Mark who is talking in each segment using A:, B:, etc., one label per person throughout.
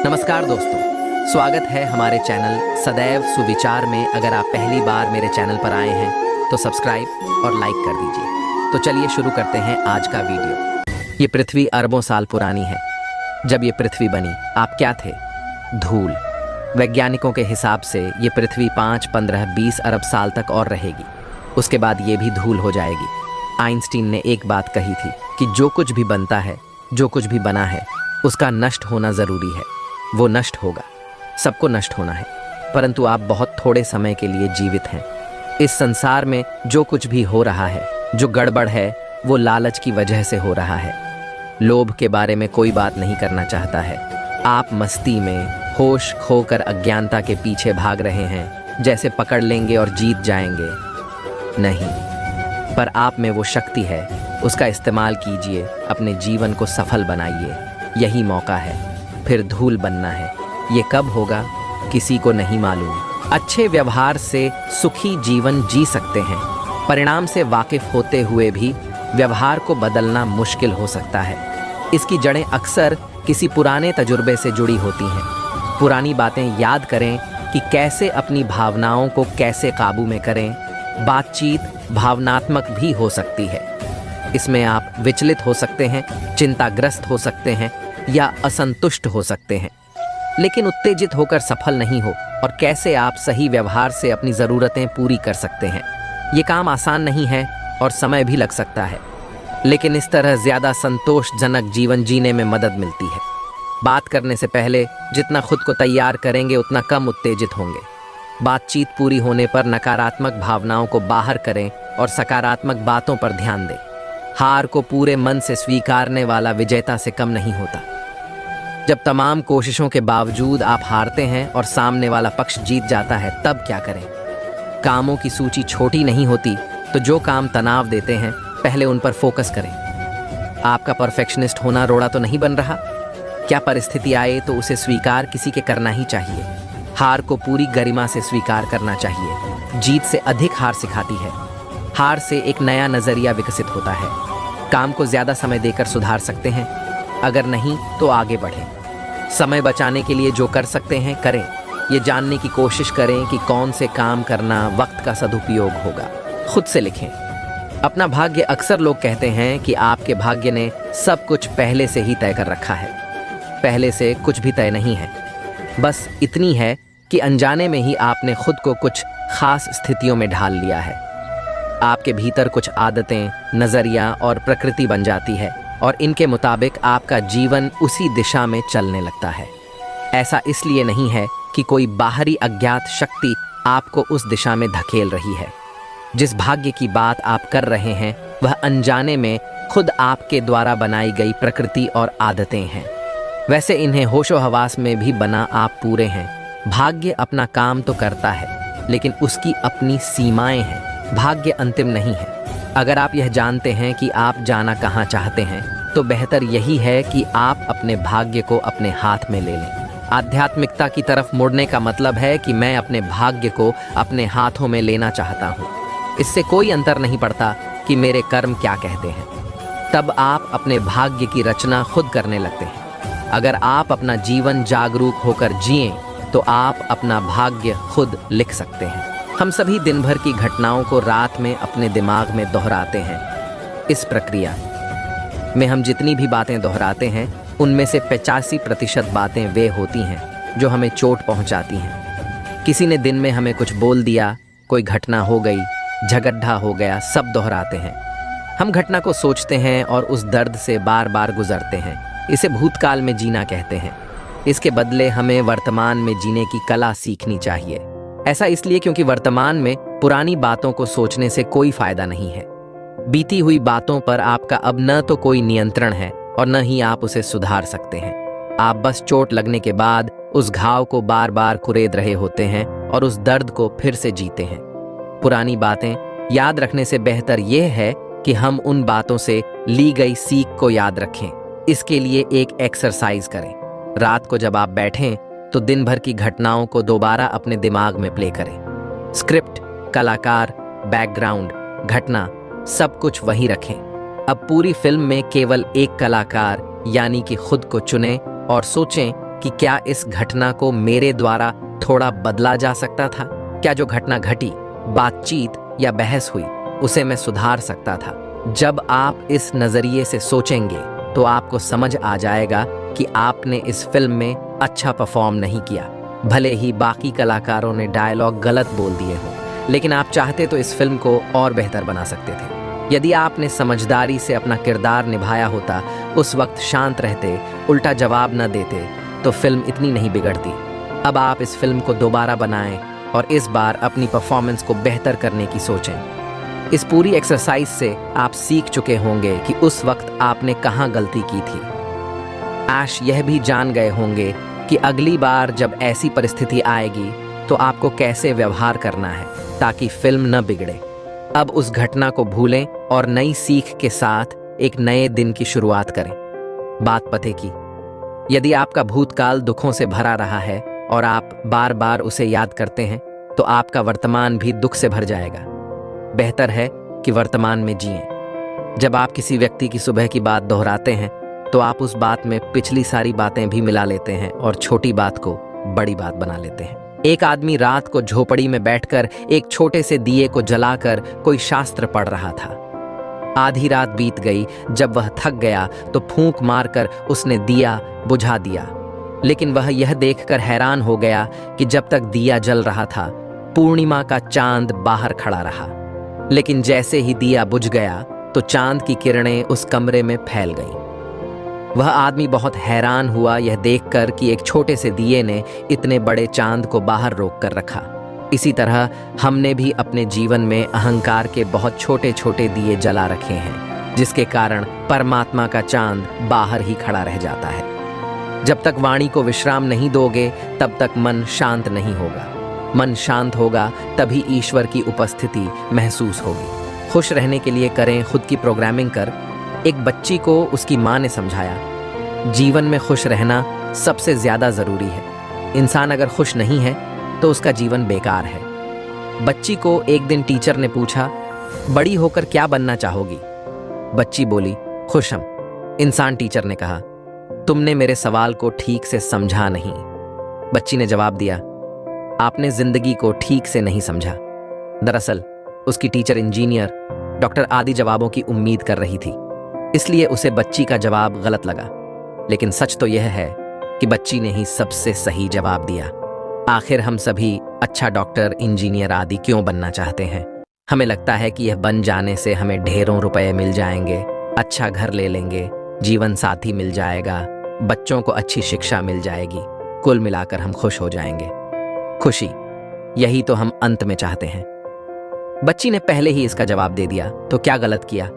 A: नमस्कार दोस्तों, स्वागत है हमारे चैनल सदैव सुविचार में। अगर आप पहली बार मेरे चैनल पर आए हैं तो सब्सक्राइब और लाइक कर दीजिए। तो चलिए शुरू करते हैं आज का वीडियो। ये पृथ्वी अरबों साल पुरानी है। जब ये पृथ्वी बनी आप क्या थे? धूल। वैज्ञानिकों के हिसाब से ये पृथ्वी 5, 15, 20 अरब साल तक और रहेगी। उसके बाद ये भी धूल हो जाएगी। आइंस्टीन ने एक बात कही थी कि जो कुछ भी बनता है, जो कुछ भी बना है, उसका नष्ट होना ज़रूरी है। वो नष्ट होगा, सबको नष्ट होना है, परंतु आप बहुत थोड़े समय के लिए जीवित हैं। इस संसार में जो कुछ भी हो रहा है, जो गड़बड़ है, वो लालच की वजह से हो रहा है। लोभ के बारे में कोई बात नहीं करना चाहता है। आप मस्ती में होश खोकर अज्ञानता के पीछे भाग रहे हैं, जैसे पकड़ लेंगे और जीत जाएंगे। नहीं, पर आप में वो शक्ति है, उसका इस्तेमाल कीजिए, अपने जीवन को सफल बनाइए। यही मौका है। फिर धूल बनना है। ये कब होगा किसी को नहीं मालूम। अच्छे व्यवहार से सुखी जीवन जी सकते हैं। परिणाम से वाकिफ होते हुए भी व्यवहार को बदलना मुश्किल हो सकता है। इसकी जड़ें अक्सर किसी पुराने तजुर्बे से जुड़ी होती हैं। पुरानी बातें याद करें कि कैसे अपनी भावनाओं को कैसे काबू में करें। बातचीत भावनात्मक भी हो सकती है। इसमें आप विचलित हो सकते हैं, चिंताग्रस्त हो सकते हैं या असंतुष्ट हो सकते हैं, लेकिन उत्तेजित होकर सफल नहीं हो। और कैसे आप सही व्यवहार से अपनी ज़रूरतें पूरी कर सकते हैं। ये काम आसान नहीं है और समय भी लग सकता है, लेकिन इस तरह ज़्यादा संतोषजनक जीवन जीने में मदद मिलती है। बात करने से पहले जितना खुद को तैयार करेंगे उतना कम उत्तेजित होंगे। बातचीत पूरी होने पर नकारात्मक भावनाओं को बाहर करें और सकारात्मक बातों पर ध्यान दें। हार को पूरे मन से स्वीकारने वाला विजेता से कम नहीं होता। जब तमाम कोशिशों के बावजूद आप हारते हैं और सामने वाला पक्ष जीत जाता है, तब क्या करें? कामों की सूची छोटी नहीं होती, तो जो काम तनाव देते हैं पहले उन पर फोकस करें। आपका परफेक्शनिस्ट होना रोड़ा तो नहीं बन रहा? क्या परिस्थिति आए तो उसे स्वीकार किसी के करना ही चाहिए। हार को पूरी गरिमा से स्वीकार करना चाहिए। जीत से अधिक हार सिखाती है। हार से एक नया नज़रिया विकसित होता है। काम को ज़्यादा समय देकर सुधार सकते हैं, अगर नहीं तो आगे बढ़ें। समय बचाने के लिए जो कर सकते हैं करें। ये जानने की कोशिश करें कि कौन से काम करना वक्त का सदुपयोग होगा। खुद से लिखें। अपना भाग्य। अक्सर लोग कहते हैं कि आपके भाग्य ने सब कुछ पहले से ही तय कर रखा है। पहले से कुछ भी तय नहीं है। बस इतनी है कि अनजाने में ही आपने खुद को कुछ खास स्थितियों में ढाल लिया है। आपके भीतर कुछ आदतें, नज़रिया और प्रकृति बन जाती है और इनके मुताबिक आपका जीवन उसी दिशा में चलने लगता है। ऐसा इसलिए नहीं है कि कोई बाहरी अज्ञात शक्ति आपको उस दिशा में धकेल रही है। जिस भाग्य की बात आप कर रहे हैं वह अनजाने में खुद आपके द्वारा बनाई गई प्रकृति और आदतें हैं। वैसे इन्हें होशो हवास में भी बना आप पूरे हैं। भाग्य अपना काम तो करता है, लेकिन उसकी अपनी सीमाएं हैं। भाग्य अंतिम नहीं है। अगर आप यह जानते हैं कि आप जाना कहाँ चाहते हैं, तो बेहतर यही है कि आप अपने भाग्य को अपने हाथ में ले लें। आध्यात्मिकता की तरफ मुड़ने का मतलब है कि मैं अपने भाग्य को अपने हाथों में लेना चाहता हूँ। इससे कोई अंतर नहीं पड़ता कि मेरे कर्म क्या कहते हैं। तब आप अपने भाग्य की रचना खुद करने लगते हैं। अगर आप अपना जीवन जागरूक होकर जिएं, तो आप अपना भाग्य खुद लिख सकते हैं। हम सभी दिन भर की घटनाओं को रात में अपने दिमाग में दोहराते हैं। इस प्रक्रिया में हम जितनी भी बातें दोहराते हैं, उनमें से 85% बातें वे होती हैं जो हमें चोट पहुंचाती हैं। किसी ने दिन में हमें कुछ बोल दिया, कोई घटना हो गई, झगड़ा हो गया, सब दोहराते हैं। हम घटना को सोचते हैं और उस दर्द से बार बार गुजरते हैं। इसे भूतकाल में जीना कहते हैं। इसके बदले हमें वर्तमान में जीने की कला सीखनी चाहिए। ऐसा इसलिए क्योंकि वर्तमान में पुरानी बातों को सोचने से कोई फायदा नहीं है। बीती हुई बातों पर आपका अब न तो कोई नियंत्रण है और न ही आप उसे सुधार सकते हैं। आप बस चोट लगने के बाद उस घाव को बार बार कुरेद रहे होते हैं और उस दर्द को फिर से जीते हैं। पुरानी बातें याद रखने से बेहतर यह है कि हम उन बातों से ली गई सीख को याद रखें। इसके लिए एक एक्सरसाइज करें। रात को जब आप बैठें तो दिन भर की घटनाओं को दोबारा अपने दिमाग में प्ले करें। स्क्रिप्ट, कलाकार, बैकग्राउंड, घटना सब कुछ वहीं रखें। अब पूरी फिल्म में केवल एक कलाकार यानी कि खुद को चुनें और सोचें कि क्या इस घटना को मेरे द्वारा थोड़ा बदला जा सकता था? क्या जो घटना घटी, बातचीत या बहस हुई, उसे मैं सुधार सकता था? जब आप इस नजरिए से सोचेंगे तो आपको समझ आ जाएगा कि आपने इस फिल्म में अच्छा परफॉर्म नहीं किया। भले ही बाकी कलाकारों ने डायलॉग गलत बोल दिए हों, लेकिन आप चाहते तो इस फिल्म को और बेहतर बना सकते थे। यदि आपने समझदारी से अपना किरदार निभाया होता, उस वक्त शांत रहते, उल्टा जवाब न देते, तो फिल्म इतनी नहीं बिगड़ती। अब आप इस फिल्म को दोबारा बनाएं और इस बार अपनी परफॉर्मेंस को बेहतर करने की सोचें। इस पूरी एक्सरसाइज से आप सीख चुके होंगे कि उस वक्त आपने कहाँ गलती की थी। ऐश यह भी जान गए होंगे कि अगली बार जब ऐसी परिस्थिति आएगी तो आपको कैसे व्यवहार करना है ताकि फिल्म न बिगड़े। अब उस घटना को भूलें और नई सीख के साथ एक नए दिन की शुरुआत करें। बात पते की, यदि आपका भूतकाल दुखों से भरा रहा है और आप बार बार उसे याद करते हैं तो आपका वर्तमान भी दुख से भर जाएगा। बेहतर है कि वर्तमान में जिएं। जब आप किसी व्यक्ति की सुबह की बात दोहराते हैं तो आप उस बात में पिछली सारी बातें भी मिला लेते हैं और छोटी बात को बड़ी बात बना लेते हैं। एक आदमी रात को झोपड़ी में बैठकर एक छोटे से दिए को जलाकर कोई शास्त्र पढ़ रहा था। आधी रात बीत गई। जब वह थक गया तो फूंक मारकर उसने दिया बुझा दिया, लेकिन वह यह देखकर हैरान हो गया कि जब तक दिया जल रहा था, पूर्णिमा का चांद बाहर खड़ा रहा। लेकिन जैसे ही दिया बुझ गया तो चांद की किरणें उस कमरे में फैल गईं। वह आदमी बहुत हैरान हुआ यह देखकर कि एक छोटे से दिए ने इतने बड़े चांद को बाहर रोक कर रखा। इसी तरह हमने भी अपने जीवन में अहंकार के बहुत छोटे छोटे दिए जला रखे हैं, जिसके कारण परमात्मा का चांद बाहर ही खड़ा रह जाता है। जब तक वाणी को विश्राम नहीं दोगे तब तक मन शांत नहीं होगा। मन शांत होगा तभी ईश्वर की उपस्थिति महसूस होगी। खुश रहने के लिए करें खुद की प्रोग्रामिंग कर। एक बच्ची को उसकी माँ ने समझाया, जीवन में खुश रहना सबसे ज्यादा जरूरी है। इंसान अगर खुश नहीं है तो उसका जीवन बेकार है। बच्ची को एक दिन टीचर ने पूछा, बड़ी होकर क्या बनना चाहोगी? बच्ची बोली, खुश हम। इंसान टीचर ने कहा, तुमने मेरे सवाल को ठीक से समझा नहीं। बच्ची ने जवाब दिया, आपने जिंदगी को ठीक से नहीं समझा। दरअसल उसकी टीचर इंजीनियर, डॉक्टर आदि जवाबों की उम्मीद कर रही थी, इसलिए उसे बच्ची का जवाब गलत लगा। लेकिन सच तो यह है कि बच्ची ने ही सबसे सही जवाब दिया। आखिर हम सभी अच्छा डॉक्टर, इंजीनियर आदि क्यों बनना चाहते हैं? हमें लगता है कि यह बन जाने से हमें ढेरों रुपए मिल जाएंगे, अच्छा घर ले लेंगे, जीवन साथी मिल जाएगा, बच्चों को अच्छी शिक्षा मिल जाएगी, कुल मिलाकर हम खुश हो जाएंगे। खुशी, यही तो हम अंत में चाहते हैं। बच्ची ने पहले ही इसका जवाब दे दिया तो क्या गलत किया?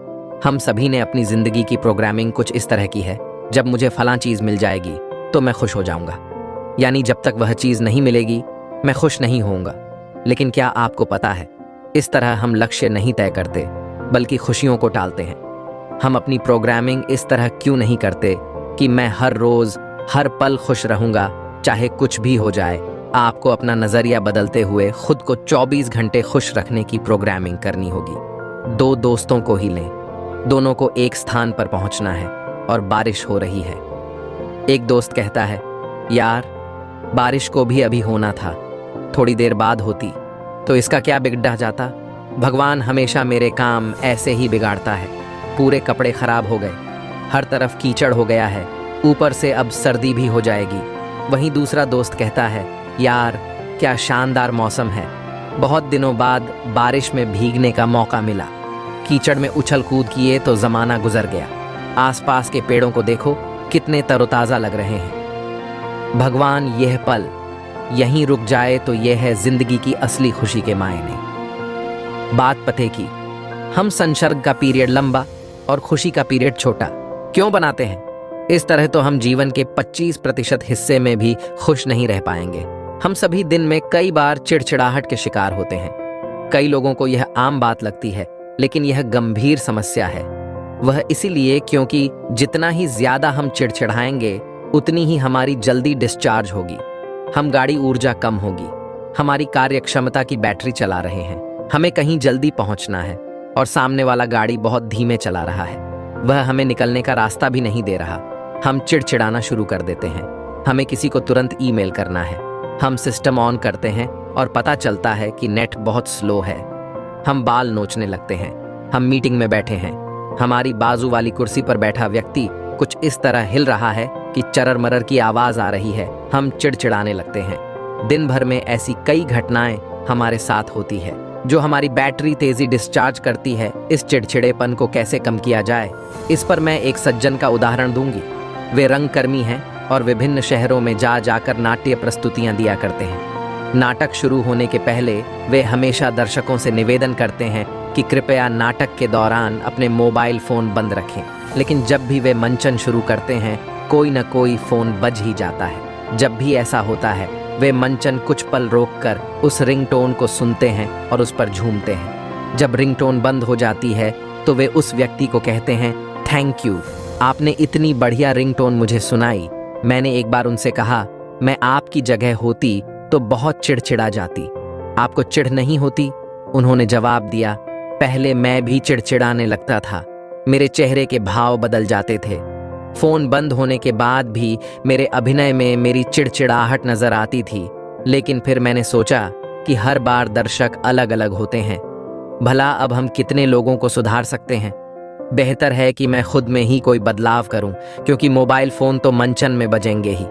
A: हम सभी ने अपनी जिंदगी की प्रोग्रामिंग कुछ इस तरह की है, जब मुझे फलां चीज मिल जाएगी तो मैं खुश हो जाऊंगा, यानी जब तक वह चीज नहीं मिलेगी मैं खुश नहीं होऊंगा। लेकिन क्या आपको पता है, इस तरह हम लक्ष्य नहीं तय करते बल्कि खुशियों को टालते हैं। हम अपनी प्रोग्रामिंग इस तरह क्यों नहीं करते कि मैं हर रोज हर पल खुश रहूंगा चाहे कुछ भी हो जाए। आपको अपना नजरिया बदलते हुए खुद को 24 घंटे खुश रखने की प्रोग्रामिंग करनी होगी। दो दोस्तों को ही लें, दोनों को एक स्थान पर पहुंचना है और बारिश हो रही है। एक दोस्त कहता है, यार बारिश को भी अभी होना था, थोड़ी देर बाद होती तो इसका क्या बिगड़ जाता। भगवान हमेशा मेरे काम ऐसे ही बिगाड़ता है। पूरे कपड़े खराब हो गए, हर तरफ कीचड़ हो गया है, ऊपर से अब सर्दी भी हो जाएगी। वहीं दूसरा दोस्त कहता है, यार क्या शानदार मौसम है, बहुत दिनों बाद बारिश में भीगने का मौका मिला। कीचड़ में उछल कूद किए तो जमाना गुजर गया। आसपास के पेड़ों को देखो कितने तरोताजा लग रहे हैं। भगवान यह पल यहीं रुक जाए तो यह है जिंदगी की असली खुशी के मायने। बात पते की, हम संसर्ग का पीरियड लंबा और खुशी का पीरियड छोटा क्यों बनाते हैं? इस तरह तो हम जीवन के 25% हिस्से में भी खुश नहीं रह पाएंगे। हम सभी दिन में कई बार चिड़चिड़ाहट के शिकार होते हैं। कई लोगों को यह आम बात लगती है, लेकिन यह गंभीर समस्या है। वह इसीलिए क्योंकि जितना ही ज्यादा हम चिड़चिड़ाएंगे उतनी ही हमारी जल्दी डिस्चार्ज होगी, हम गाड़ी ऊर्जा कम होगी, हमारी कार्य क्षमता की बैटरी चला रहे हैं। हमें कहीं जल्दी पहुंचना है और सामने वाला गाड़ी बहुत धीमे चला रहा है, वह हमें निकलने का रास्ता भी नहीं दे रहा। हम चिड़चिड़ाना शुरू कर देते हैं। हमें किसी को तुरंत ईमेल करना है। हम सिस्टम ऑन करते हैं और पता चलता है कि नेट बहुत स्लो है। हम बाल नोचने लगते हैं। हम मीटिंग में बैठे हैं। हमारी बाजू वाली कुर्सी पर बैठा व्यक्ति कुछ इस तरह हिल रहा है कि चरर मरर की आवाज आ रही है। हम चिड़चिड़ाने लगते हैं। दिन भर में ऐसी कई घटनाएं हमारे साथ होती है जो हमारी बैटरी तेजी डिस्चार्ज करती है। इस चिड़चिड़ेपन को कैसे कम किया जाए, इस पर मैं एक सज्जन का उदाहरण दूंगी। वे रंगकर्मी हैं और विभिन्न शहरों में जा जाकर नाट्य प्रस्तुतियां दिया करते हैं। नाटक शुरू होने के पहले वे हमेशा दर्शकों से निवेदन करते हैं कि कृपया नाटक के दौरान अपने मोबाइल फोन बंद रखें। लेकिन जब भी वे मंचन शुरू करते हैं, कोई न कोई फोन बज ही जाता है। जब भी ऐसा होता है, वे मंचन कुछ पल रोककर उस रिंगटोन को सुनते हैं और उस पर झूमते हैं। जब रिंगटोन बंद हो जाती है तो वे उस व्यक्ति को कहते हैं, थैंक यू, आपने इतनी बढ़िया रिंगटोन मुझे सुनाई। मैंने एक बार उनसे कहा, मैं आपकी जगह होती तो बहुत चिड़चिड़ा जाती। आपको चिढ़ नहीं होती? उन्होंने जवाब दिया, पहले मैं भी चिड़चिड़ाने लगता था। मेरे चेहरे के भाव बदल जाते थे। फोन बंद होने के बाद भी मेरे अभिनय में मेरी चिड़चिड़ाहट नजर आती थी। लेकिन फिर मैंने सोचा कि हर बार दर्शक अलग अलग होते हैं। भला अब हम कितने लोगों को सुधार सकते हैं? बेहतर है कि मैं खुद में ही कोई बदलाव करूं, क्योंकि मोबाइल फोन तो मंचन में बजेंगे ही।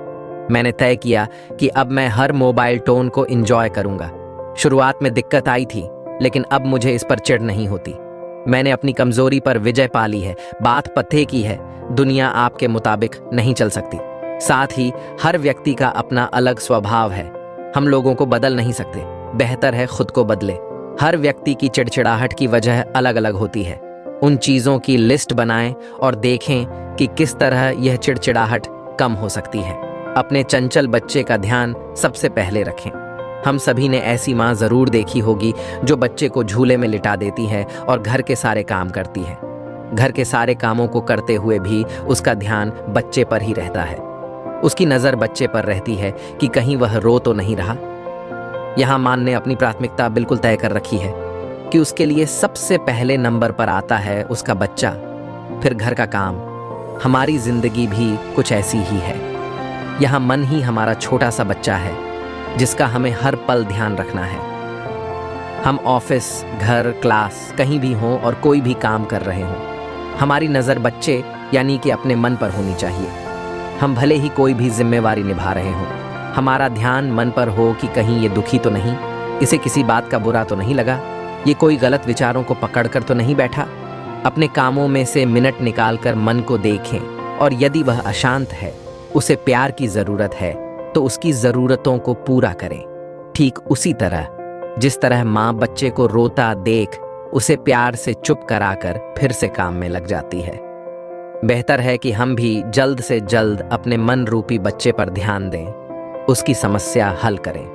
A: मैंने तय किया कि अब मैं हर मोबाइल टोन को एंजॉय करूंगा। शुरुआत में दिक्कत आई थी, लेकिन अब मुझे इस पर चिढ़ नहीं होती। मैंने अपनी कमजोरी पर विजय पा ली है। बात पते की है, दुनिया आपके मुताबिक नहीं चल सकती। साथ ही हर व्यक्ति का अपना अलग स्वभाव है। हम लोगों को बदल नहीं सकते। बेहतर है खुद को बदले। हर व्यक्ति की चिड़चिड़ाहट की वजह अलग अलग होती है। उन चीजों की लिस्ट बनाएं और देखें कि किस तरह यह चिड़चिड़ाहट कम हो सकती है। अपने चंचल बच्चे का ध्यान सबसे पहले रखें। हम सभी ने ऐसी माँ जरूर देखी होगी जो बच्चे को झूले में लिटा देती है और घर के सारे काम करती है। घर के सारे कामों को करते हुए भी उसका ध्यान बच्चे पर ही रहता है। उसकी नजर बच्चे पर रहती है कि कहीं वह रो तो नहीं रहा। यहाँ माँ ने अपनी प्राथमिकता बिल्कुल तय कर रखी है कि उसके लिए सबसे पहले नंबर पर आता है उसका बच्चा, फिर घर का काम। हमारी जिंदगी भी कुछ ऐसी ही है। यहाँ मन ही हमारा छोटा सा बच्चा है जिसका हमें हर पल ध्यान रखना है। हम ऑफिस, घर, क्लास कहीं भी हों और कोई भी काम कर रहे हों, हमारी नज़र बच्चे यानी कि अपने मन पर होनी चाहिए। हम भले ही कोई भी जिम्मेवारी निभा रहे हों, हमारा ध्यान मन पर हो कि कहीं ये दुखी तो नहीं, इसे किसी बात का बुरा तो नहीं लगा, ये कोई गलत विचारों को पकड़ कर तो नहीं बैठा। अपने कामों में से मिनट निकालकर मन को देखें और यदि वह अशांत है, उसे प्यार की ज़रूरत है, तो उसकी ज़रूरतों को पूरा करें। ठीक उसी तरह जिस तरह माँ बच्चे को रोता देख उसे प्यार से चुप कराकर फिर से काम में लग जाती है। बेहतर है कि हम भी जल्द से जल्द अपने मन रूपी बच्चे पर ध्यान दें, उसकी समस्या हल करें।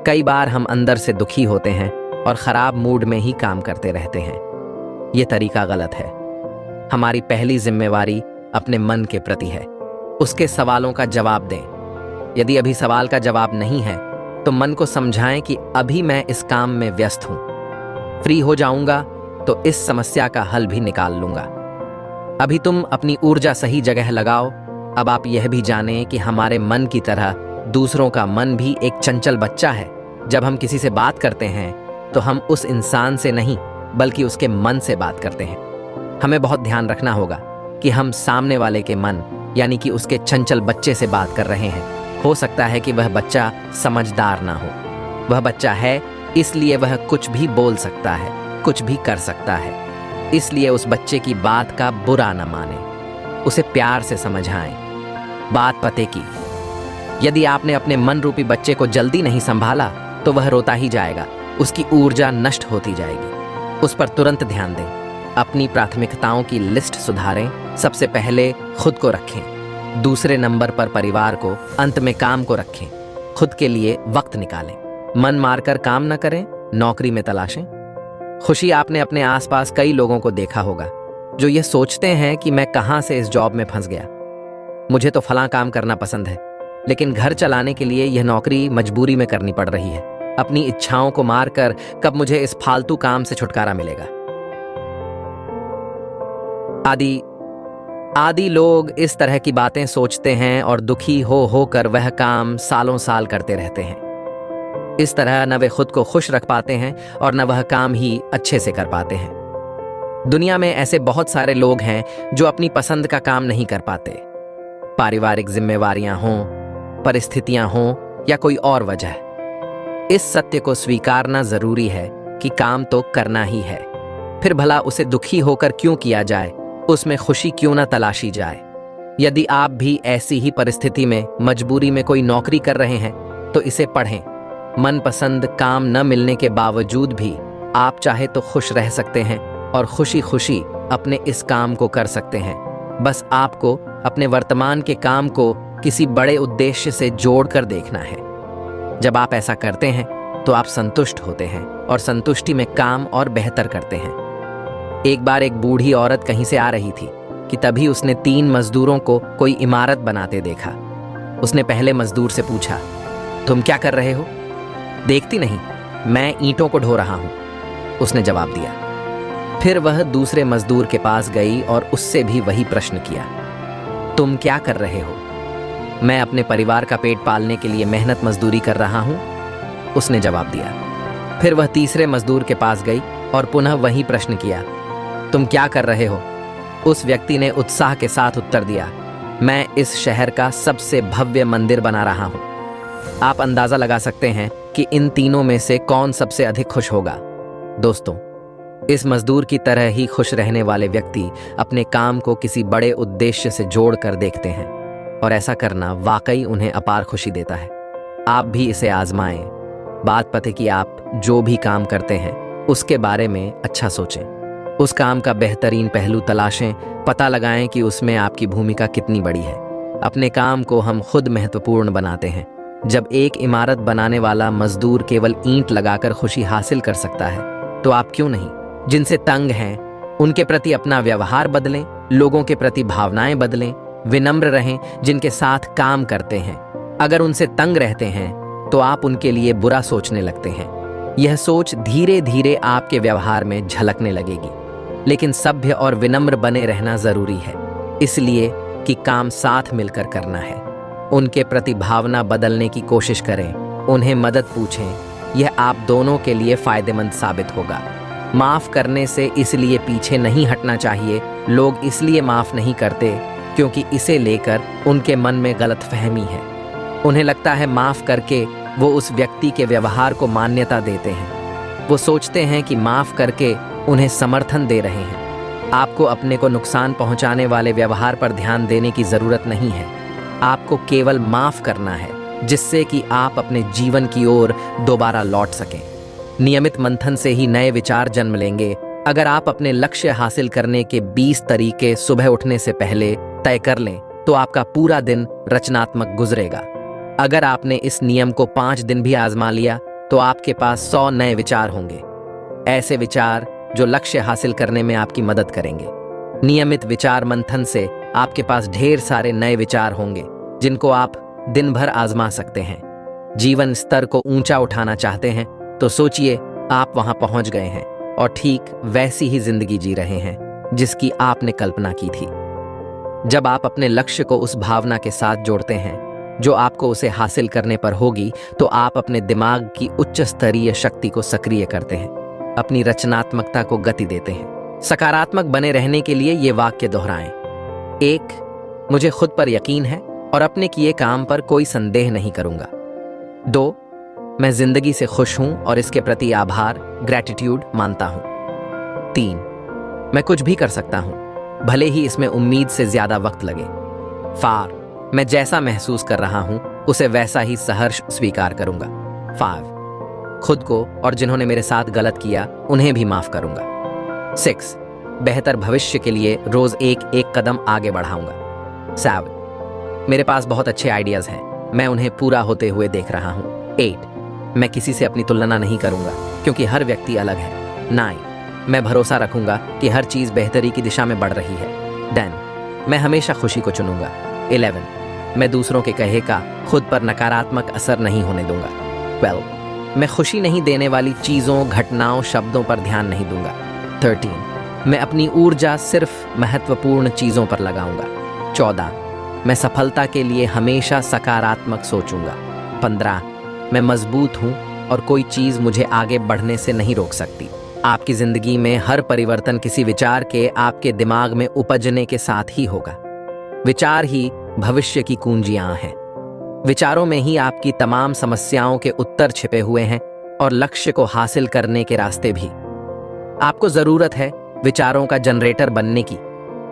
A: कई बार हम अंदर से दुखी होते हैं और ख़राब मूड में ही काम करते रहते हैं। ये तरीका गलत है। हमारी पहली जिम्मेवारी अपने मन के प्रति है। उसके सवालों का जवाब दें। यदि अभी सवाल का जवाब नहीं है तो मन को समझाएं कि अभी मैं इस काम में व्यस्त हूं, फ्री हो जाऊंगा तो इस समस्या का हल भी निकाल लूंगा। अभी तुम अपनी ऊर्जा सही जगह लगाओ। अब आप यह भी जानें कि हमारे मन की तरह दूसरों का मन भी एक चंचल बच्चा है। जब हम किसी से बात करते हैं तो हम उस इंसान से नहीं बल्कि उसके मन से बात करते हैं। हमें बहुत ध्यान रखना होगा कि हम सामने वाले के मन यानी कि उसके चंचल बच्चे से बात कर रहे हैं। हो सकता है कि वह बच्चा समझदार ना हो। वह बच्चा है इसलिए वह कुछ भी बोल सकता है, कुछ भी कर सकता है। इसलिए उस बच्चे की बात का बुरा न माने, उसे प्यार से समझाएं। बात पते की, यदि आपने अपने मन रूपी बच्चे को जल्दी नहीं संभाला तो वह रोता ही जाएगा, उसकी ऊर्जा नष्ट होती जाएगी। उस पर तुरंत ध्यान दें। अपनी प्राथमिकताओं की लिस्ट सुधारें। सबसे पहले खुद को रखें, दूसरे नंबर पर परिवार को, अंत में काम को रखें। खुद के लिए वक्त निकालें। मन मारकर काम न करें, नौकरी में तलाशें। खुशी, आपने अपने आसपास कई लोगों को देखा होगा जो ये सोचते हैं कि मैं कहां से इस जॉब में फंस गया। मुझे तो फलां काम करना पसंद है, लेकिन घर चलाने के लिए यह नौकरी मजबूरी में करनी पड़ रही है। अपनी इच्छाओं को मारकर कब मुझे इस फालतू काम से छुटकारा मिलेगा आदि। आदि लोग इस तरह की बातें सोचते हैं और दुखी हो होकर वह काम सालों साल करते रहते हैं। इस तरह न वे खुद को खुश रख पाते हैं और न वह काम ही अच्छे से कर पाते हैं। दुनिया में ऐसे बहुत सारे लोग हैं जो अपनी पसंद का काम नहीं कर पाते। पारिवारिक जिम्मेवारियां हों, परिस्थितियां हों या कोई और वजह। इस सत्य को स्वीकारना जरूरी है कि काम तो करना ही है, फिर भला उसे दुखी होकर क्यों किया जाए, उसमें खुशी क्यों ना तलाशी जाए। यदि आप भी ऐसी ही परिस्थिति में मजबूरी में कोई नौकरी कर रहे हैं तो इसे पढ़ें। मनपसंद काम न मिलने के बावजूद भी आप चाहे तो खुश रह सकते हैं और खुशी खुशी अपने इस काम को कर सकते हैं। बस आपको अपने वर्तमान के काम को किसी बड़े उद्देश्य से जोड़कर देखना है। जब आप ऐसा करते हैं तो आप संतुष्ट होते हैं और संतुष्टि में काम और बेहतर करते हैं। एक बार एक बूढ़ी औरत कहीं से आ रही थी कि तभी उसने 3 मजदूरों को कोई इमारत बनाते देखा। उसने पहले मजदूर से पूछा, तुम क्या कर रहे हो? देखती नहीं, मैं ईंटों को ढो रहा हूं, उसने जवाब दिया। फिर वह दूसरे मजदूर के पास गई और उससे भी वही प्रश्न किया, तुम क्या कर रहे हो? मैं अपने परिवार का पेट पालने के लिए मेहनत मजदूरी कर रहा हूं, उसने जवाब दिया। फिर वह तीसरे मजदूर के पास गई और पुनः वही प्रश्न किया, तुम क्या कर रहे हो? उस व्यक्ति ने उत्साह के साथ उत्तर दिया, मैं इस शहर का सबसे भव्य मंदिर बना रहा हूं। आप अंदाजा लगा सकते हैं कि इन तीनों में से कौन सबसे अधिक खुश होगा। दोस्तों, इस मजदूर की तरह ही खुश रहने वाले व्यक्ति अपने काम को किसी बड़े उद्देश्य से जोड़कर देखते हैं और ऐसा करना वाकई उन्हें अपार खुशी देता है। आप भी इसे आजमाएं। बात पते कि आप जो भी काम करते हैं उसके बारे में अच्छा सोचें, उस काम का बेहतरीन पहलू तलाशें, पता लगाएं कि उसमें आपकी भूमिका कितनी बड़ी है। अपने काम को हम खुद महत्वपूर्ण बनाते हैं। जब एक इमारत बनाने वाला मजदूर केवल ईंट लगाकर खुशी हासिल कर सकता है तो आप क्यों नहीं? जिनसे तंग हैं उनके प्रति अपना व्यवहार बदलें, लोगों के प्रति भावनाएं बदलें, विनम्र रहें जिनके साथ काम करते हैं। अगर उनसे तंग रहते हैं तो आप उनके लिए बुरा सोचने लगते हैं। यह सोच धीरे धीरे आपके व्यवहार में झलकने लगेगी। लेकिन सभ्य और विनम्र बने रहना जरूरी है, इसलिए कि काम साथ मिलकर करना है। उनके प्रति भावना बदलने की कोशिश करें, उन्हें मदद पूछें। यह आप दोनों के लिए फायदेमंद साबित होगा। माफ करने से इसलिए पीछे नहीं हटना चाहिए। लोग इसलिए माफ नहीं करते क्योंकि इसे लेकर उनके मन में गलतफहमी है। उन्हें लगता है माफ करके वो उस व्यक्ति के व्यवहार को मान्यता देते हैं। वो सोचते हैं कि माफ करके उन्हें समर्थन दे रहे हैं। आपको अपने को नुकसान पहुंचाने वाले व्यवहार पर ध्यान देने की जरूरत नहीं है। आपको केवल माफ करना है जिससे कि आप अपने जीवन की ओर दोबारा लौट सकें। नियमित मंथन से ही नए विचार जन्म लेंगे। अगर आप अपने लक्ष्य हासिल करने के 20 तरीके सुबह उठने से पहले तय कर लें तो आपका पूरा दिन रचनात्मक गुजरेगा। अगर आपने इस नियम को 5 दिन भी आजमा लिया तो आपके पास 100 नए विचार होंगे। ऐसे विचार जो लक्ष्य हासिल करने में आपकी मदद करेंगे। नियमित विचार मंथन से आपके पास ढेर सारे नए विचार होंगे जिनको आप दिन भर आजमा सकते हैं। जीवन स्तर को ऊंचा उठाना चाहते हैं तो सोचिए आप वहां पहुंच गए हैं और ठीक वैसी ही जिंदगी जी रहे हैं जिसकी आपने कल्पना की थी। जब आप अपने लक्ष्य को उस भावना के साथ जोड़ते हैं जो आपको उसे हासिल करने पर होगी तो आप अपने दिमाग की उच्च स्तरीय शक्ति को सक्रिय करते हैं, अपनी रचनात्मकता को गति देते हैं। सकारात्मक बने रहने के लिए ये वाक्य दोहराएं। 1, मुझे खुद पर यकीन है और अपने किए काम पर कोई संदेह नहीं करूंगा। 2, मैं जिंदगी से खुश हूं और इसके प्रति आभार ग्रैटिट्यूड मानता हूं। 3, मैं कुछ भी कर सकता हूं भले ही इसमें उम्मीद से ज्यादा वक्त लगे। 4, मैं जैसा महसूस कर रहा हूं उसे वैसा ही सहर्ष स्वीकार करूंगा। 5, खुद को और जिन्होंने मेरे साथ गलत किया उन्हें भी माफ करूंगा। 6, बेहतर भविष्य के लिए रोज एक कदम आगे बढ़ाऊंगा। 7, मेरे पास बहुत अच्छे आइडियाज हैं, मैं उन्हें पूरा होते हुए देख रहा हूं। 8, मैं किसी से अपनी तुलना नहीं करूंगा क्योंकि हर व्यक्ति अलग है। 9, मैं भरोसा रखूंगा कि हर चीज बेहतरी की दिशा में बढ़ रही है। 10, मैं हमेशा खुशी को चुनूंगा। 11, मैं दूसरों के कहे का खुद पर नकारात्मक असर नहीं होने दूंगा। 12, मैं खुशी नहीं देने वाली चीजों, घटनाओं, शब्दों पर ध्यान नहीं दूंगा। 13, मैं अपनी ऊर्जा सिर्फ महत्वपूर्ण चीज़ों पर लगाऊंगा। 14, मैं सफलता के लिए हमेशा सकारात्मक सोचूंगा। 15, मैं मजबूत हूं और कोई चीज़ मुझे आगे बढ़ने से नहीं रोक सकती। आपकी ज़िंदगी में हर परिवर्तन किसी विचार के आपके दिमाग में उपजने के साथ ही होगा। विचार ही भविष्य की कुंजियां हैं। विचारों में ही आपकी तमाम समस्याओं के उत्तर छिपे हुए हैं और लक्ष्य को हासिल करने के रास्ते भी। आपको ज़रूरत है विचारों का जनरेटर बनने की,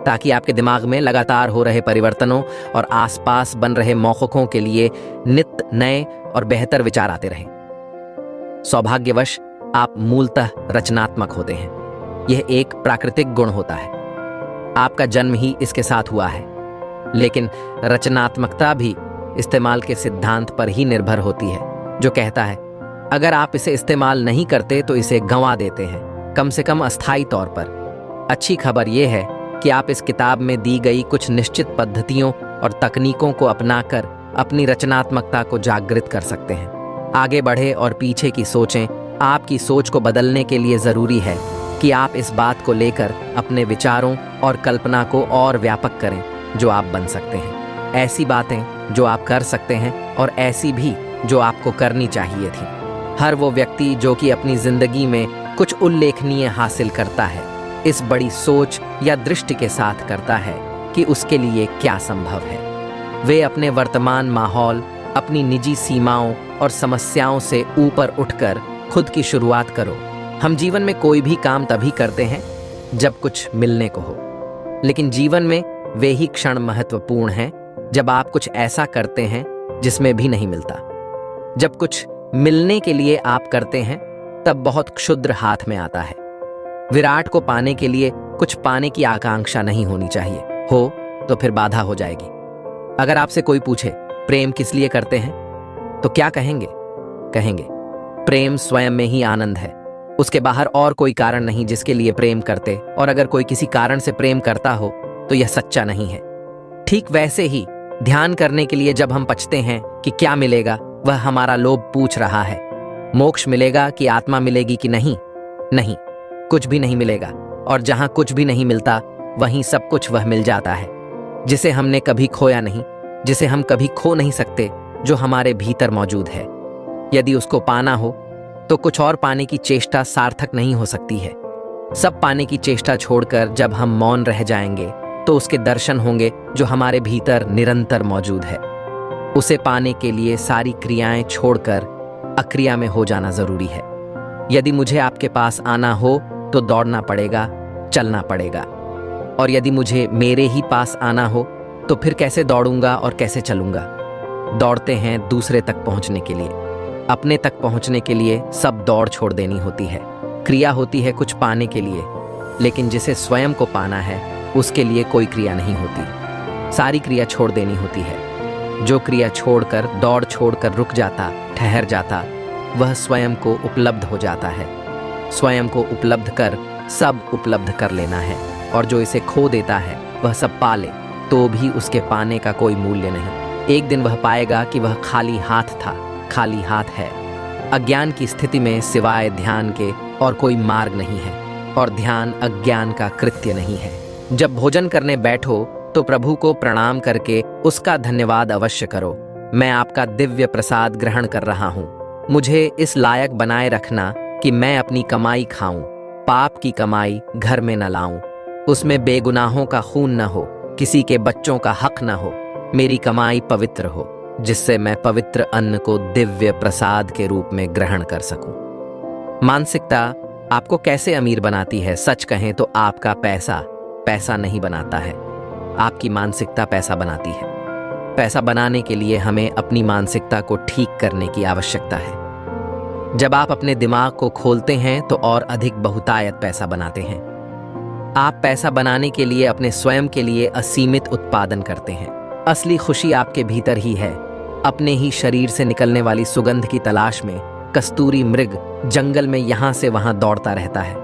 A: ताकि आपके दिमाग में लगातार हो रहे परिवर्तनों और आसपास बन रहे मौक़ों के लिए नित्य नए और बेहतर विचार आते रहें। सौभाग्यवश आप मूलतः रचनात्मक होते हैं। यह एक प्राकृतिक गुण होता है। आपका जन्म ही इसके साथ हुआ है। लेकिन रचनात्मकता भी इस्तेमाल के सिद्धांत पर ही निर्भर होती है, जो कहता है अगर आप इसे इस्तेमाल नहीं करते तो इसे गंवा देते हैं, कम से कम अस्थायी तौर पर। अच्छी खबर यह है कि आप इस किताब में दी गई कुछ निश्चित पद्धतियों और तकनीकों को अपनाकर अपनी रचनात्मकता को जागृत कर सकते हैं। आगे बढ़े और पीछे की सोचें। आपकी सोच को बदलने के लिए ज़रूरी है कि आप इस बात को लेकर अपने विचारों और कल्पना को और व्यापक करें जो आप बन सकते हैं। ऐसी बातें जो आप कर सकते हैं और ऐसी भी जो आपको करनी चाहिए थी। हर वो व्यक्ति जो कि अपनी ज़िंदगी में कुछ उल्लेखनीय हासिल करता है, इस बड़ी सोच या दृष्टि के साथ करता है कि उसके लिए क्या संभव है। वे अपने वर्तमान माहौल, अपनी निजी सीमाओं और समस्याओं से ऊपर उठकर खुद की शुरुआत करो। हम जीवन में कोई भी काम तभी करते हैं जब कुछ मिलने को हो, लेकिन जीवन में वे ही क्षण महत्वपूर्ण हैं जब आप कुछ ऐसा करते हैं जिसमें भी नहीं मिलता। जब कुछ मिलने के लिए आप करते हैं तब बहुत क्षुद्र हाथ में आता है। विराट को पाने के लिए कुछ पाने की आकांक्षा नहीं होनी चाहिए, हो तो फिर बाधा हो जाएगी। अगर आपसे कोई पूछे प्रेम किस लिए करते हैं, तो क्या कहेंगे? कहेंगे प्रेम स्वयं में ही आनंद है, उसके बाहर और कोई कारण नहीं जिसके लिए प्रेम करते। और अगर कोई किसी कारण से प्रेम करता हो तो यह सच्चा नहीं है। ठीक वैसे ही ध्यान करने के लिए जब हम पछते हैं कि क्या मिलेगा, वह हमारा लोभ पूछ रहा है मोक्ष मिलेगा कि आत्मा मिलेगी कि नहीं। नहीं, कुछ भी नहीं मिलेगा। और जहां कुछ भी नहीं मिलता वहीं सब कुछ वह मिल जाता है जिसे हमने कभी खोया नहीं, जिसे हम कभी खो नहीं सकते, जो हमारे भीतर मौजूद है। यदि उसको पाना हो तो कुछ और पाने की चेष्टा सार्थक नहीं हो सकती है। सब पाने की चेष्टा छोड़कर जब हम मौन रह जाएंगे तो उसके दर्शन होंगे जो हमारे भीतर निरंतर मौजूद है। उसे पाने के लिए सारी क्रियाएं छोड़कर अक्रिया में हो जाना जरूरी है। यदि मुझे आपके पास आना हो तो दौड़ना पड़ेगा, चलना पड़ेगा। और यदि मुझे मेरे ही पास आना हो तो फिर कैसे दौड़ूंगा और कैसे चलूंगा? दौड़ते हैं दूसरे तक पहुंचने के लिए। अपने तक पहुंचने के लिए सब दौड़ छोड़ देनी होती है। क्रिया होती है कुछ पाने के लिए, लेकिन जिसे स्वयं को पाना है उसके लिए कोई क्रिया नहीं होती। सारी क्रिया छोड़ देनी होती है। जो क्रिया छोड़कर, दौड़ छोड़कर रुक जाता, ठहर जाता, वह स्वयं को उपलब्ध हो जाता है। स्वयं को उपलब्ध कर सब उपलब्ध कर लेना है। और जो इसे खो देता है वह सब पा ले तो भी उसके पाने का कोई मूल्य नहीं। एक दिन वह पाएगा कि वह खाली हाथ था, खाली हाथ है। अज्ञान की स्थिति में सिवाय ध्यान के और कोई मार्ग नहीं है, और ध्यान अज्ञान का कृत्य नहीं है। जब भोजन करने बैठो तो प्रभु को प्रणाम करके उसका धन्यवाद अवश्य करो। मैं आपका दिव्य प्रसाद ग्रहण कर रहा हूँ। मुझे इस लायक बनाए रखना कि मैं अपनी कमाई खाऊं, पाप की कमाई घर में न लाऊं, उसमें बेगुनाहों का खून न हो, किसी के बच्चों का हक न हो। मेरी कमाई पवित्र हो, जिससे मैं पवित्र अन्न को दिव्य प्रसाद के रूप में ग्रहण कर सकूं। मानसिकता आपको कैसे अमीर बनाती है? सच कहें तो आपका पैसा पैसा नहीं बनाता है, आपकी मानसिकता पैसा बनाती है। पैसा बनाने के लिए हमें अपनी मानसिकता को ठीक करने की आवश्यकता है। जब आप अपने दिमाग को खोलते हैं तो और अधिक बहुतायत पैसा बनाते हैं। आप पैसा बनाने के लिए अपने स्वयं के लिए असीमित उत्पादन करते हैं। असली खुशी आपके भीतर ही है। अपने ही शरीर से निकलने वाली सुगंध की तलाश में कस्तूरी मृग जंगल में यहाँ से वहाँ दौड़ता रहता है।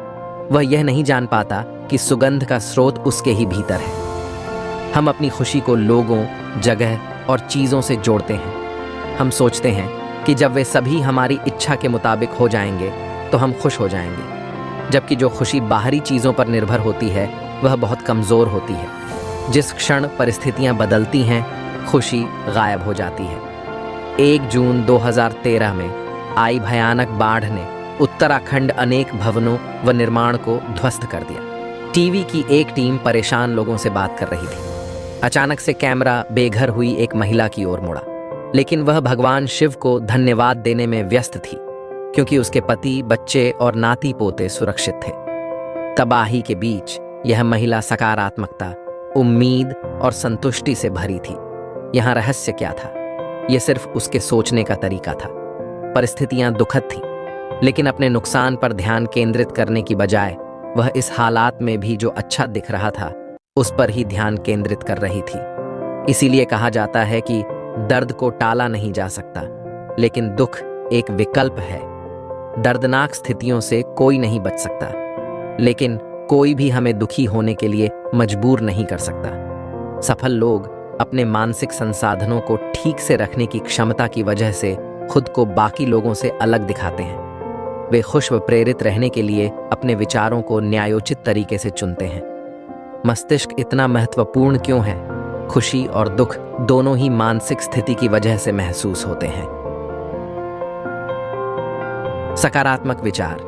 A: वह यह नहीं जान पाता कि सुगंध का स्रोत उसके ही भीतर है। हम अपनी खुशी को लोगों, जगह और चीज़ों से जोड़ते हैं। हम सोचते हैं कि जब वे सभी हमारी इच्छा के मुताबिक हो जाएंगे तो हम खुश हो जाएंगे। जबकि जो खुशी बाहरी चीज़ों पर निर्भर होती है वह बहुत कमज़ोर होती है। जिस क्षण परिस्थितियां बदलती हैं, खुशी गायब हो जाती है। 1 जून 2013 में आई भयानक बाढ़ ने उत्तराखंड अनेक भवनों व निर्माण को ध्वस्त कर दिया। टीवी की एक टीम परेशान लोगों से बात कर रही थी। अचानक से कैमरा बेघर हुई एक महिला की ओर मुड़ा, लेकिन वह भगवान शिव को धन्यवाद देने में व्यस्त थी, क्योंकि उसके पति, बच्चे और नाती पोते सुरक्षित थे। तबाही के बीच यह महिला सकारात्मकता, उम्मीद और संतुष्टि से भरी थी। यहाँ रहस्य क्या था? यह सिर्फ उसके सोचने का तरीका था। परिस्थितियां दुखद थीं, लेकिन अपने नुकसान पर ध्यान केंद्रित करने की बजाय वह इस हालात में भी जो अच्छा दिख रहा था उस पर ही ध्यान केंद्रित कर रही थी। इसीलिए कहा जाता है कि दर्द को टाला नहीं जा सकता, लेकिन दुख एक विकल्प है। दर्दनाक स्थितियों से कोई नहीं बच सकता, लेकिन कोई भी हमें दुखी होने के लिए मजबूर नहीं कर सकता। सफल लोग अपने मानसिक संसाधनों को ठीक से रखने की क्षमता की वजह से खुद को बाकी लोगों से अलग दिखाते हैं। वे खुश व प्रेरित रहने के लिए अपने विचारों को न्यायोचित तरीके से चुनते हैं। मस्तिष्क इतना महत्वपूर्ण क्यों है? खुशी और दुख दोनों ही मानसिक स्थिति की वजह से महसूस होते हैं। सकारात्मक विचार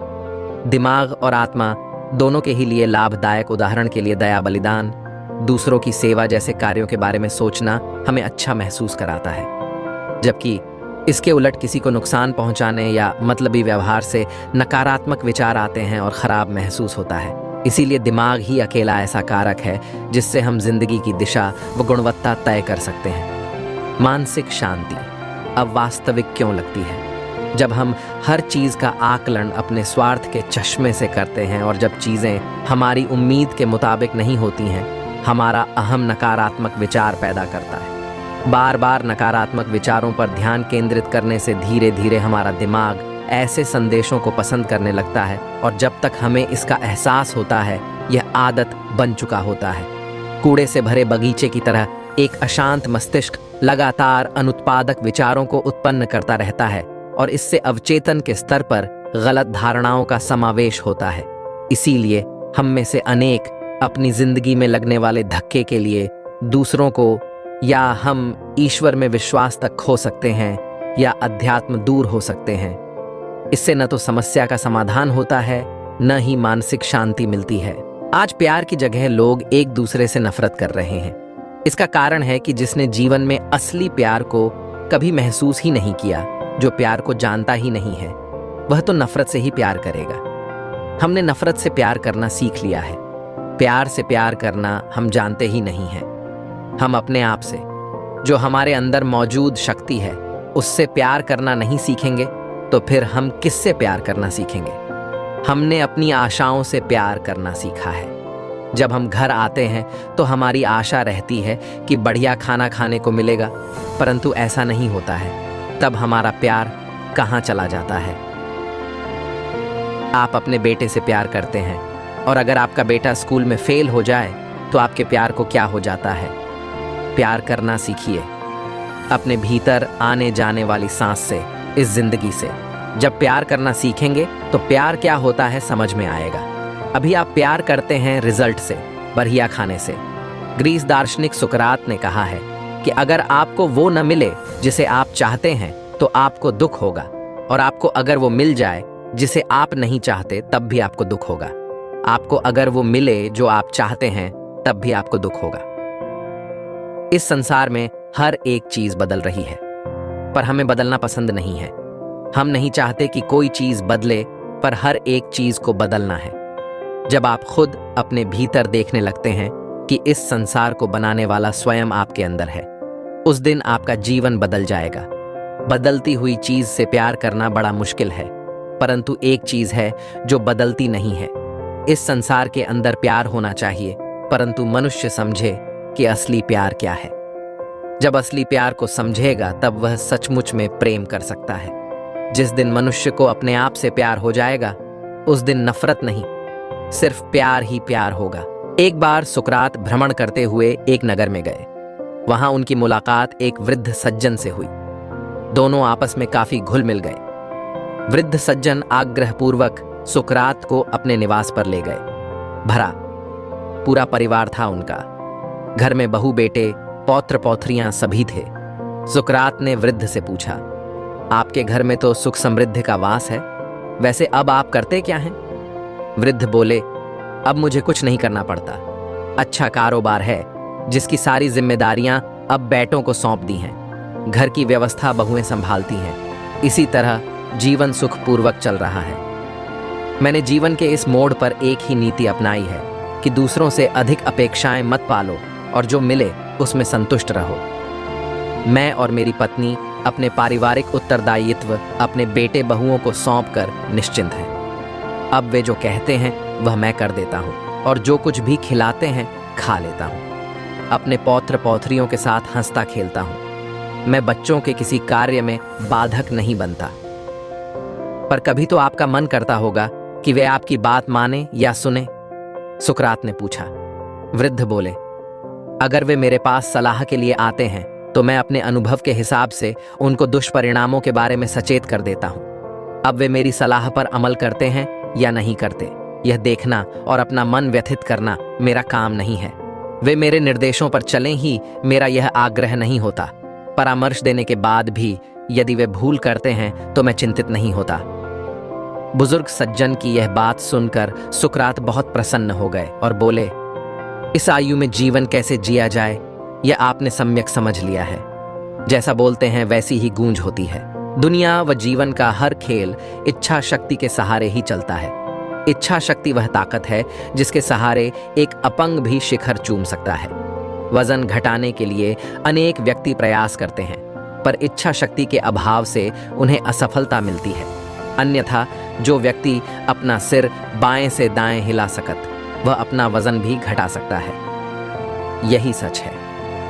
A: दिमाग और आत्मा दोनों के ही लिए लाभदायक। उदाहरण के लिए दया, बलिदान, दूसरों की सेवा जैसे कार्यों के बारे में सोचना हमें अच्छा महसूस कराता है, जबकि इसके उलट किसी को नुकसान पहुंचाने या मतलबी व्यवहार से नकारात्मक विचार आते हैं और खराब महसूस होता है। इसीलिए दिमाग ही अकेला ऐसा कारक है जिससे हम जिंदगी की दिशा व गुणवत्ता तय कर सकते हैं। मानसिक शांति अब वास्तविक क्यों लगती है? जब हम हर चीज का आकलन अपने स्वार्थ के चश्मे से करते हैं और जब चीजें हमारी उम्मीद के मुताबिक नहीं होती हैं, हमारा अहम नकारात्मक विचार पैदा करता है। बार बार नकारात्मक विचारों पर ध्यान केंद्रित करने से धीरे धीरे हमारा दिमाग ऐसे संदेशों को पसंद करने लगता है, और जब तक हमें इसका एहसास होता है यह आदत बन चुका होता है। कूड़े से भरे बगीचे की तरह एक अशांत मस्तिष्क लगातार अनुत्पादक विचारों को उत्पन्न करता रहता है, और इससे अवचेतन के स्तर पर गलत धारणाओं का समावेश होता है। इसीलिए हम में से अनेक अपनी जिंदगी में लगने वाले धक्के के लिए दूसरों को या हम ईश्वर में विश्वास तक खो सकते हैं या अध्यात्म दूर हो सकते हैं। इससे न तो समस्या का समाधान होता है, न ही मानसिक शांति मिलती है। आज प्यार की जगह लोग एक दूसरे से नफरत कर रहे हैं। इसका कारण है कि जिसने जीवन में असली प्यार को कभी महसूस ही नहीं किया, जो प्यार को जानता ही नहीं है, वह तो नफरत से ही प्यार करेगा। हमने नफरत से प्यार करना सीख लिया है। प्यार से प्यार करना हम जानते ही नहीं हैं। हम अपने आप से, जो हमारे अंदर मौजूद शक्ति है, उससे प्यार करना नहीं सीखेंगे तो फिर हम किससे प्यार करना सीखेंगे? हमने अपनी आशाओं से प्यार करना सीखा है। जब हम घर आते हैं तो हमारी आशा रहती है कि बढ़िया खाना खाने को मिलेगा, परंतु ऐसा नहीं होता है। तब हमारा प्यार कहाँ चला जाता है? आप अपने बेटे से प्यार करते हैं, और अगर आपका बेटा स्कूल में फेल हो जाए तो आपके प्यार को क्या हो जाता है? प्यार करना सीखिए, अपने भीतर आने जाने वाली सांस से, इस जिंदगी से। जब प्यार करना सीखेंगे तो प्यार क्या होता है समझ में आएगा। अभी आप प्यार करते हैं रिजल्ट से, बढ़िया खाने से। ग्रीस दार्शनिक सुकरात ने कहा है कि अगर आपको वो न मिले जिसे आप चाहते हैं तो आपको दुख होगा, और आपको अगर वो मिल जाए जिसे आप नहीं चाहते तब भी आपको दुख होगा। आपको अगर वो मिले जो आप चाहते हैं तब भी आपको दुख होगा। इस संसार में हर एक चीज बदल रही है, पर हमें बदलना पसंद नहीं है। हम नहीं चाहते कि कोई चीज बदले, पर हर एक चीज को बदलना है। जब आप खुद अपने भीतर देखने लगते हैं कि इस संसार को बनाने वाला स्वयं आपके अंदर है, उस दिन आपका जीवन बदल जाएगा। बदलती हुई चीज से प्यार करना बड़ा मुश्किल है, परंतु एक चीज है जो बदलती नहीं है। इस संसार के अंदर प्यार होना चाहिए, परंतु मनुष्य समझे कि असली प्यार क्या है। जब असली प्यार को समझेगा तब वह सचमुच में प्रेम कर सकता है। जिस दिन मनुष्य को अपने आप से प्यार हो जाएगा, उस दिन नफरत नहीं, सिर्फ प्यार ही प्यार होगा। एक बार सुकरात भ्रमण करते हुए एक नगर में गए। वहां उनकी मुलाकात एक वृद्ध सज्जन से हुई। दोनों आपस में काफी घुल मिल गए। वृद्ध सज्जन आग्रहपूर्वक सुकरात को अपने निवास पर ले गए। भरा पूरा परिवार था उनका। घर में बहू बेटे पौत्र पौत्रियां सभी थे। सुकरात ने वृद्ध से पूछा, आपके घर में तो सुख समृद्धि का वास है, वैसे अब आप करते क्या हैं? वृद्ध बोले, अब मुझे कुछ नहीं करना पड़ता। अच्छा कारोबार है जिसकी सारी जिम्मेदारियां अब बेटों को सौंप दी हैं। घर की व्यवस्था बहुएं संभालती हैं। इसी तरह जीवन सुखपूर्वक चल रहा है। मैंने जीवन के इस मोड़ पर एक ही नीति अपनाई है कि दूसरों से अधिक अपेक्षाएं मत पालो और जो मिले उसमें संतुष्ट रहो। मैं और मेरी पत्नी अपने पारिवारिक उत्तरदायित्व अपने बेटे बहुओं को सौंपकर निश्चिंत हैं। अब वे जो कहते हैं वह मैं कर देता हूँ और जो कुछ भी खिलाते हैं खा लेता हूँ। अपने पौत्र पौत्रियों के साथ हंसता खेलता हूँ। मैं बच्चों के किसी कार्य में बाधक नहीं बनता। पर कभी तो आपका मन करता होगा कि वे आपकी बात माने या सुने? सुकरात ने पूछा। वृद्ध बोले, अगर वे मेरे पास सलाह के लिए आते हैं तो मैं अपने अनुभव के हिसाब से उनको दुष्परिणामों के बारे में सचेत कर देता हूं। अब वे मेरी सलाह पर अमल करते हैं या नहीं करते, यह देखना और अपना मन व्यथित करना मेरा काम नहीं है। वे मेरे निर्देशों पर चलें ही मेरा यह आग्रह नहीं होता। परामर्श देने के बाद भी यदि वे भूल करते हैं तो मैं चिंतित नहीं होता। बुजुर्ग सज्जन की यह बात सुनकर सुकरात बहुत प्रसन्न हो गए और बोले, इस आयु में जीवन कैसे जिया जाए यह आपने सम्यक समझ लिया है। जैसा बोलते हैं वैसी ही गूंज होती है। दुनिया व जीवन का हर खेल इच्छा शक्ति के सहारे ही चलता है। इच्छा शक्ति वह ताकत है जिसके सहारे एक अपंग भी शिखर चूम सकता है। वजन घटाने के लिए अनेक व्यक्ति प्रयास करते हैं, पर इच्छा शक्ति के अभाव से उन्हें असफलता मिलती है। अन्यथा जो व्यक्ति अपना सिर बाएं से दाएं हिला सकत, वह अपना वजन भी घटा सकता है। यही सच है।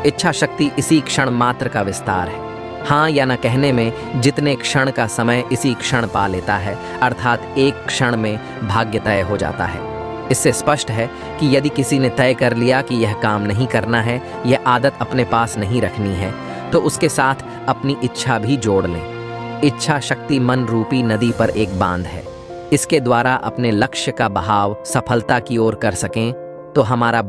A: इच्छा शक्ति इसी क्षण मात्र का विस्तार है। हाँ या न कहने में जितने क्षण का समय इसी क्षण पा लेता है, अर्थात एक क्षण में भाग्य तय हो जाता है। इससे स्पष्ट है कि यदि किसी ने तय कर लिया कि यह काम नहीं करना है, यह आदत अपने पास नहीं रखनी है, तो उसके साथ अपनी इच्छा भी जोड़ लें। इच्छा शक्ति मन रूपी नदी पर एक बांध है। इसके द्वारा अपने लक्ष्य का बहाव सफलता की ओर कर सकें तो हमारा